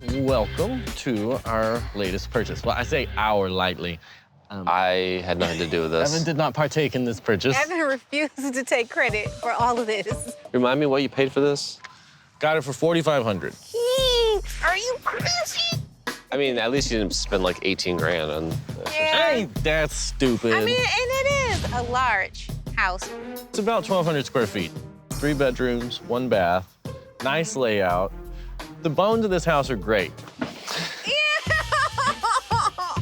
Welcome to our latest purchase. Well, I say our lightly. I had nothing to do with this. Evan did not partake in this purchase. Evan refused to take credit for all of this. Remind me what you paid for this? Got it for $4,500. Are you crazy? I mean, at least you didn't spend like 18 grand on this. Yeah. Ain't that stupid? I mean, and it is a large house. It's about 1,200 square feet. 3 bedrooms, 1 bath, nice layout. The bones of this house are great.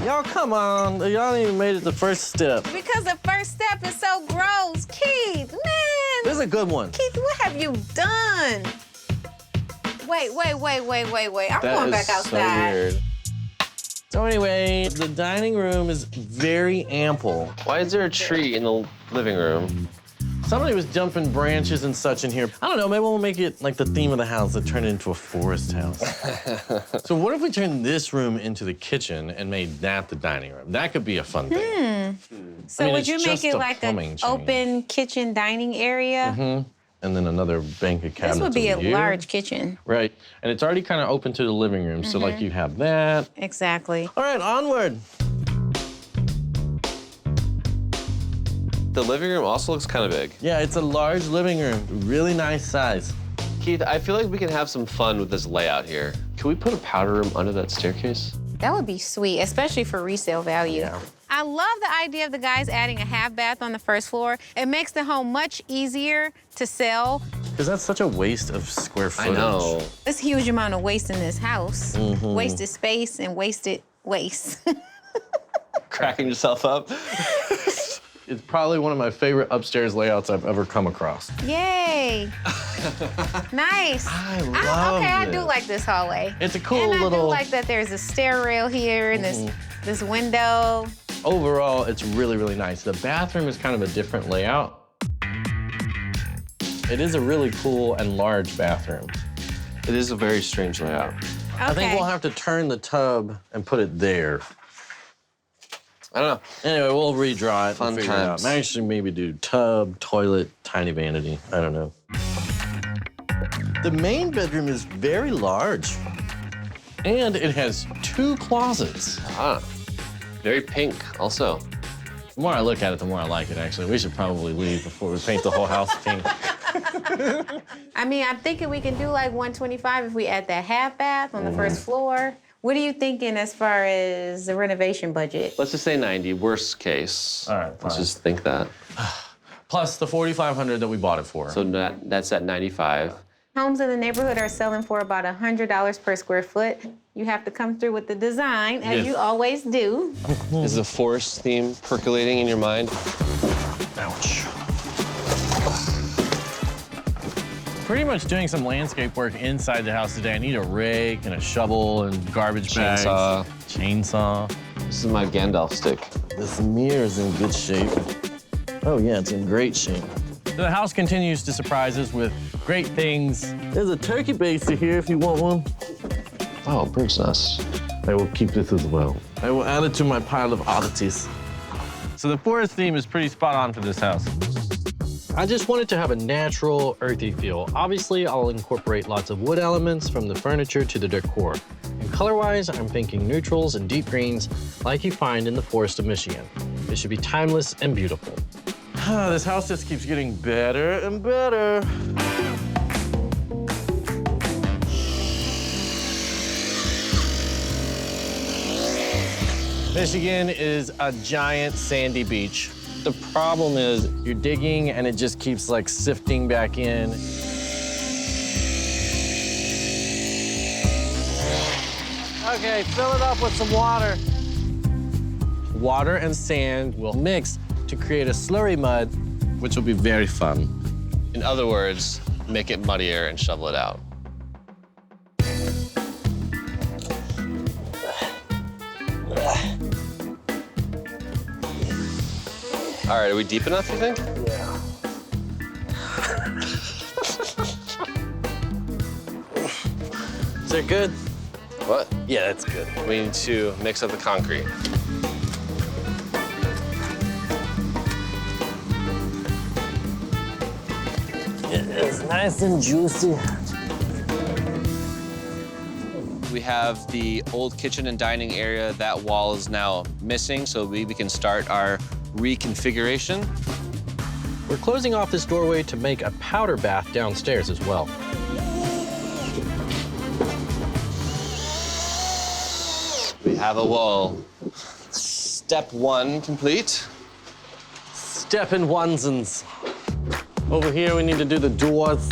Y'all, come on. Y'all ain't even made it the first step. Because the first step is so gross. Keith, man. This is a good one. Keith, what have you done? Wait. I'm going back outside. So weird. So anyway, the dining room is very ample. Why is there a tree in the living room? Somebody was jumping branches and such in here. I don't know, maybe we'll make it like the theme of the house and turn it into a forest house. So what if we turned this room into the kitchen and made that the dining room? That could be a fun thing. So I mean, would it's you make just it a like plumbing an change. open kitchen dining area? And then another bank of cabinets This would be a over here. large kitchen. Right, and it's already kind of open to the living room. So like you have that. Exactly. All right, onward. The living room also looks kind of big. Yeah, it's a large living room, really nice size. Keith, I feel like we can have some fun with this layout here. Can we put a powder room under that staircase? That would be sweet, especially for resale value. Yeah. I love the idea of the guys adding a half bath on the first floor. It makes the home much easier to sell. Because that's such a waste of square footage. I know. There's a huge amount of waste in this house. Wasted space and wasted waste. Cracking yourself up. It's probably one of my favorite upstairs layouts I've ever come across. Yay. Nice. I love Okay, I this. do like this hallway. It's a cool and I little... do like that there's a stair rail here and this window. Overall, it's really, really nice. The bathroom is kind of a different layout. It is a really cool and large bathroom. It is a very strange layout. Okay. I think we'll have to turn the tub and put it there. I don't know. Anyway, we'll redraw it Fun and figure it out. times. Actually, maybe do tub, toilet, tiny vanity. I don't know. The main bedroom is very large. And it has 2 closets. Ah, very pink also. The more I look at it, the more I like it, actually. We should probably leave before we paint the whole house pink. I mean, I'm thinking we can do like 125 if we add that half bath on the first floor. What are you thinking as far as the renovation budget? Let's just say 90, worst case. All right, Let's fine. just think that. Plus the $4,500 that we bought it for. So that's at 95. Homes in the neighborhood are selling for about $100 per square foot. You have to come through with the design, as Yes. you always do. Is the forest theme percolating in your mind? Ouch. Pretty much doing some landscape work inside the house today. I need a rake and a shovel and garbage bags. Chainsaw. Chainsaw. This is my Gandalf stick. This mirror is in good shape. Oh yeah, it's in great shape. The house continues to surprise us with great things. There's a turkey baster here if you want one. Oh, bird's nest. I will keep this as well. I will add it to my pile of oddities. So the forest theme is pretty spot on for this house. I just wanted to have a natural, earthy feel. Obviously, I'll incorporate lots of wood elements from the furniture to the decor. And color-wise, I'm thinking neutrals and deep greens like you find in the forest of Michigan. It should be timeless and beautiful. This house just keeps getting better and better. Michigan is a giant sandy beach. The problem is you're digging and it just keeps like sifting back in. Okay, fill it up with some water. Water and sand will mix to create a slurry mud, which will be very fun. In other words, make it muddier and shovel it out. All right, are we deep enough, you think? Yeah. Is that good? What? Yeah, that's good. We need to mix up the concrete. It is nice and juicy. We have the old kitchen and dining area. That wall is now missing, so we can start our reconfiguration. We're closing off this doorway to make a powder bath downstairs as well. We have a wall. Step 1 complete. Step in onesins. Over here, we need to do the doors.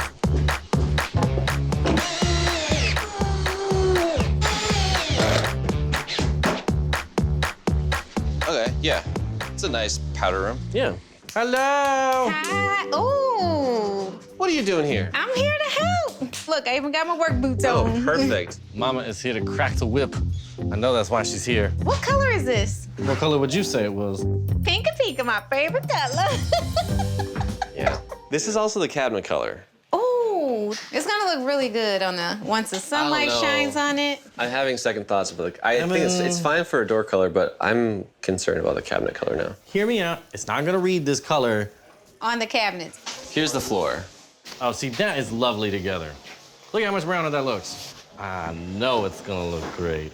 Okay, yeah. It's a nice powder room. Yeah. Hello. Hi. Ooh. What are you doing here? I'm here to help. Look, I even got my work boots Oh, on. perfect. Mama is here to crack the whip. I know that's why she's here. What color is this? What color would you say it was? Pink and pink, my favorite color. Yeah. This is also the cabinet color. Ooh, it's gonna look really good on once the sunlight know. shines on it. I'm having second thoughts, but like, I think it's fine for a door color, but I'm concerned about the cabinet color now. Hear me out. It's not gonna read this color. On the cabinets. Here's the floor. Oh, see, that is lovely together. Look how much browner that looks. I know it's gonna look great.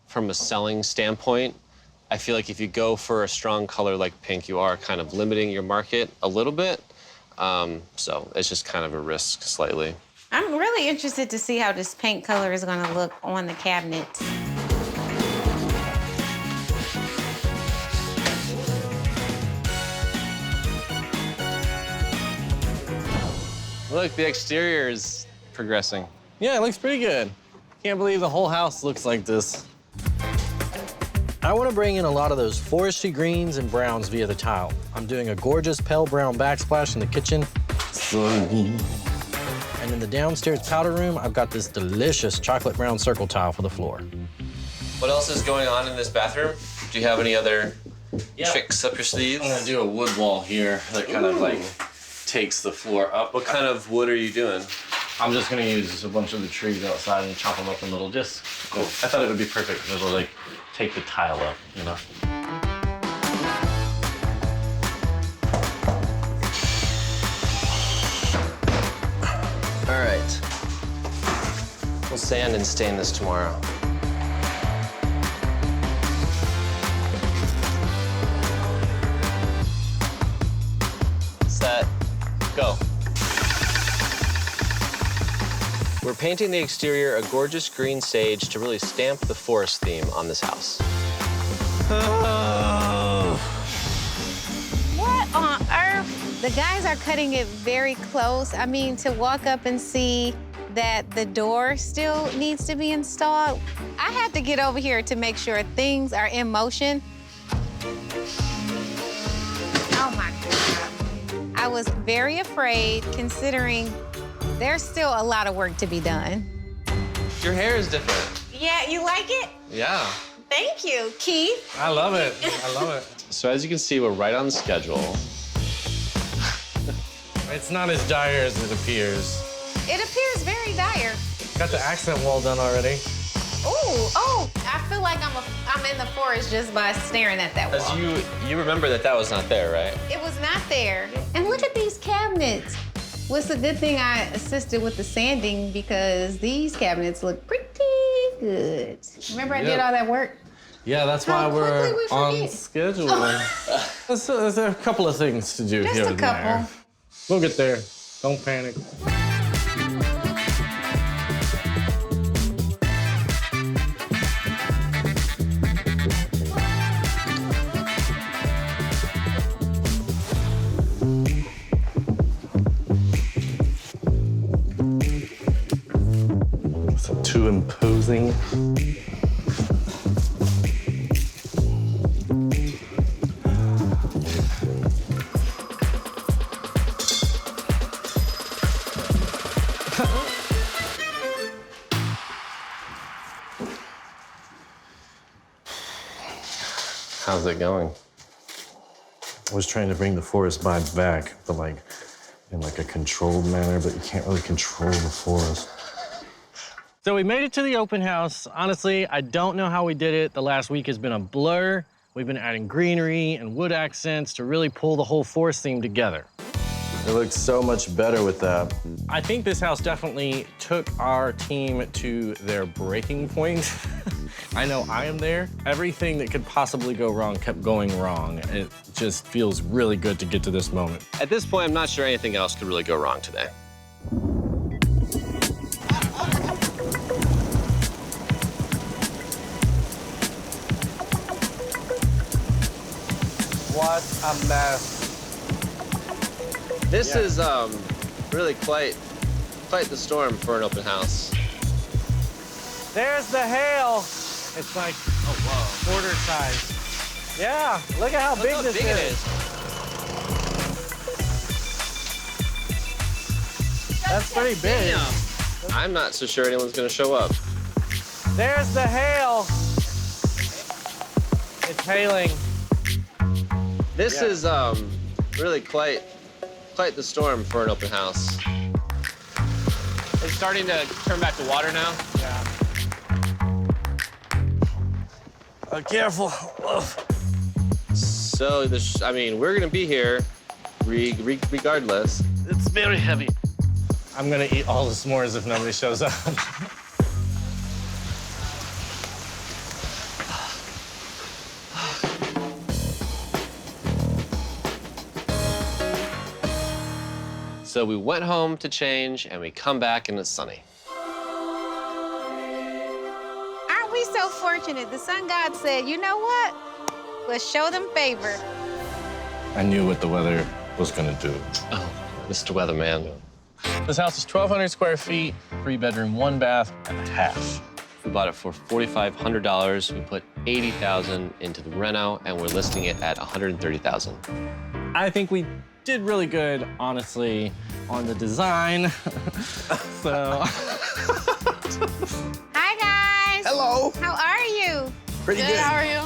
From a selling standpoint, I feel like if you go for a strong color like pink, you are kind of limiting your market a little bit. So it's just kind of a risk slightly. I'm really interested to see how this paint color is gonna look on the cabinets. Look, the exterior is progressing. Yeah, it looks pretty good. Can't believe the whole house looks like this. I want to bring in a lot of those foresty greens and browns via the tile. I'm doing a gorgeous pale brown backsplash in the kitchen. And in the downstairs powder room, I've got this delicious chocolate brown circle tile for the floor. What else is going on in this bathroom? Do you have any other tricks up your sleeves? I'm gonna do a wood wall here that kind of like takes the floor up. What kind of wood are you doing? I'm just gonna use a bunch of the trees outside and chop them up in little discs. Cool. I thought it would be perfect because it'll like take the tile up, you know? All right. We'll sand and stain this tomorrow. Set, go. We're painting the exterior a gorgeous green sage to really stamp the forest theme on this house. What on earth? The guys are cutting it very close. I mean, to walk up and see that the door still needs to be installed, I had to get over here to make sure things are in motion. Oh my God. I was very afraid considering there's still a lot of work to be done. Your hair is different. Yeah, you like it? Yeah. Thank you, Keith. I love it. I love it. So as you can see, we're right on schedule. It's not as dire as it appears. It appears very dire. Got the accent wall done already. Oh, I feel like I'm in the forest just by staring at that Because wall. you remember that was not there, right? It was not there. And look at these cabinets. Well, it's a good thing I assisted with the sanding because these cabinets look pretty good. Remember I did all that work? Yeah, that's why How we're quickly we on forget. schedule. There's a couple of things to do Just here a and couple. there. We'll get there. Don't panic. Is it too imposing? How's it going? I was trying to bring the forest vibes back, but like in like a controlled manner, but you can't really control the forest. So we made it to the open house. Honestly, I don't know how we did it. The last week has been a blur. We've been adding greenery and wood accents to really pull the whole forest theme together. It looks so much better with that. I think this house definitely took our team to their breaking point. I know I am there. Everything that could possibly go wrong kept going wrong. It just feels really good to get to this moment. At this point, I'm not sure anything else could really go wrong today. What a mess. This is really quite the storm for an open house. There's the hail. It's like, oh, whoa, quarter size. Yeah, look at how big this is. That's pretty big. Damn. I'm not so sure anyone's gonna show up. There's the hail. It's hailing. This is really quite the storm for an open house. It's starting to turn back to water now. Yeah. Careful. So I mean, we're gonna be here regardless. It's very heavy. I'm gonna eat all the s'mores if nobody shows up. So we went home to change, and we come back, and it's sunny. Aren't we so fortunate? The sun god said, you know what? Let's show them favor. I knew what the weather was gonna do. Oh, Mr. Weatherman. This house is 1,200 square feet, 3-bedroom, 1 bath, and a half. We bought it for $4,500. We put $80,000 into the reno, and we're listing it at $130,000. I think we did really good, honestly, on the design. So. Hi, guys. Hello. How are you? Pretty good. How are you?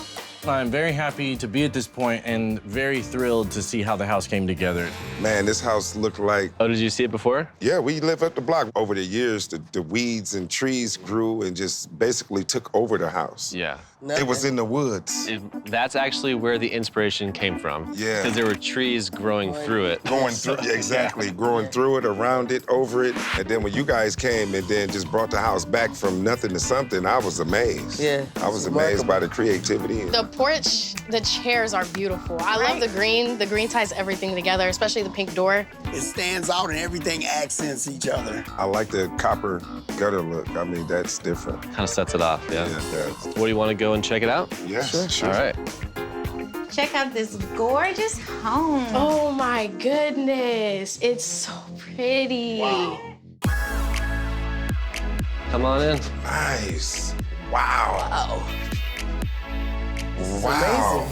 I'm very happy to be at this point and very thrilled to see how the house came together. Man, this house looked like, Oh, did you see it before? yeah, we live up the block. Over the years, the weeds and trees grew and just basically took over the house. Yeah. It was in the woods. That's actually where the inspiration came from. Yeah. Because there were trees growing through it. Going through, yeah, exactly, growing through it, around it, over it. And then when you guys came and then just brought the house back from nothing to something, I was amazed. Yeah, I was amazed by the creativity. The porch, the chairs are beautiful. I love the green. The green ties everything together, especially the pink door. It stands out and everything accents each other. I like the copper gutter look. I mean, that's different. Kind of sets it off, yeah. Yeah. What do you want to go and check it out? Yes, sure. All right. Check out this gorgeous home. Oh my goodness, it's so pretty. Come on in. Nice. Wow. Oh, Wow.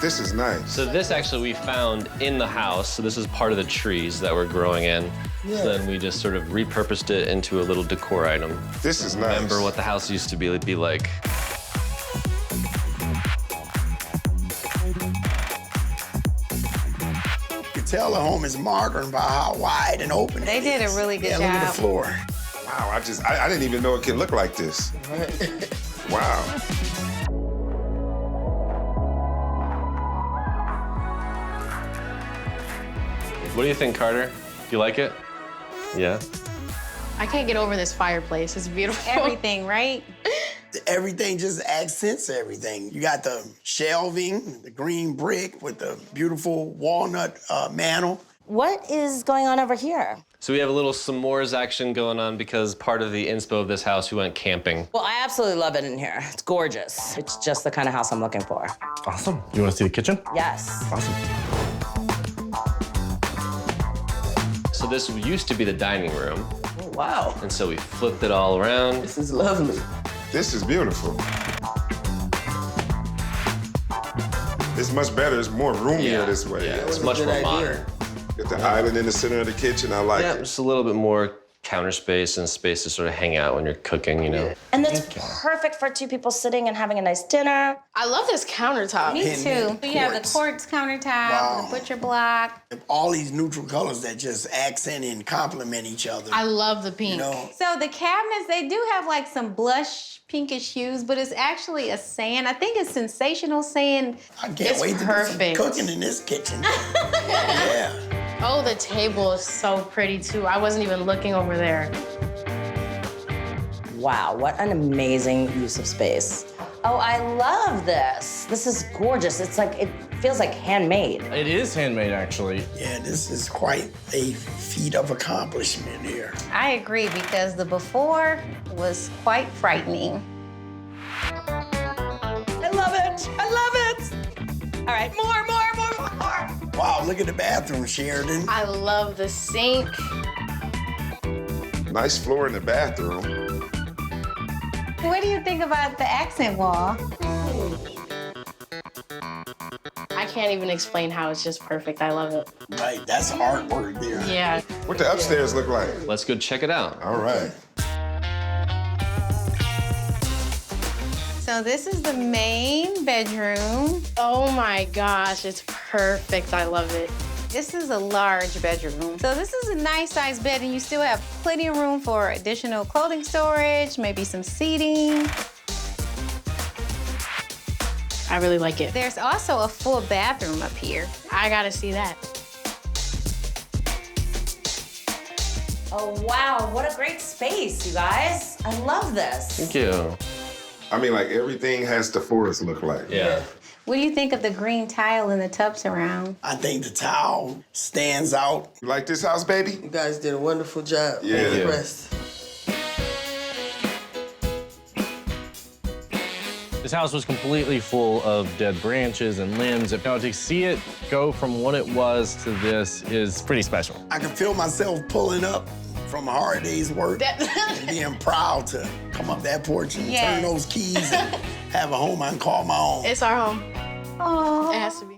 This is nice. So this actually we found in the house. So this is part of the trees that we're growing in. So then we just sort of repurposed it into a little decor item. This is nice. Remember what the house used to be like. You can tell the home is modern by how wide and open They it did a is. really good Look at job. the floor. Wow, I didn't even know it could look like this. Wow. What do you think, Carter? Do you like it? Yeah. I can't get over this fireplace. It's beautiful. Everything, right? Everything just accents everything. You got the shelving, the green brick with the beautiful walnut mantle. What is going on over here? So we have a little s'mores action going on because part of the inspo of this house, we went camping. Well, I absolutely love it in here. It's gorgeous. It's just the kind of house I'm looking for. Awesome. You want to see the kitchen? Yes. Awesome. So this used to be the dining room, Oh, wow. and so we flipped it all around. This is lovely. This is beautiful. It's much better. It's more roomier this way. Yeah, it's was a much good more idea. modern. Got the island in the center of the kitchen. I like Yeah, it. just a little bit more counter space and space to sort of hang out when you're cooking, you know. And that's perfect for two people sitting and having a nice dinner. I love this countertop. Me too. We have the quartz countertop, Wow. the butcher block. All these neutral colors that just accent and complement each other. I love the pink. You know, So the cabinets, they do have like some blush pinkish hues, but it's actually a sand. I think it's sensational sand. I can't It's wait to do perfect. some cooking in this kitchen. Yeah. Oh, the table is so pretty too. I wasn't even looking over there. Wow, what an amazing use of space. Oh, I love this. This is gorgeous. It's like, it feels like handmade. It is handmade, actually. Yeah, this is quite a feat of accomplishment here. I agree because the before was quite frightening. I love it. I love it. All right, more. Wow, look at the bathroom, Sheridan. I love the sink. Nice floor in the bathroom. What do you think about the accent wall? I can't even explain how it's just perfect. I love it. Right, that's artwork there. Yeah. What the upstairs look like? Let's go check it out. All right. So this is the main bedroom. Oh my gosh, it's perfect. I love it. This is a large bedroom. So this is a nice sized bed and you still have plenty of room for additional clothing storage, maybe some seating. I really like it. There's also a full bathroom up here. I gotta see that. Oh, wow, what a great space, you guys. I love this. Thank you. I mean, like, everything has to Forrest look like. Yeah. What do you think of the green tile in the tub surround? I think the tile stands out. You like this house, baby? You guys did a wonderful job. Yeah. I'm impressed. This house was completely full of dead branches and limbs. You know, to see it go from what it was to this is pretty special. I can feel myself pulling up from a hard day's work and being proud to come up that porch and Yes. turn those keys and have a home I can call my own. It's our home. Oh. It has to be.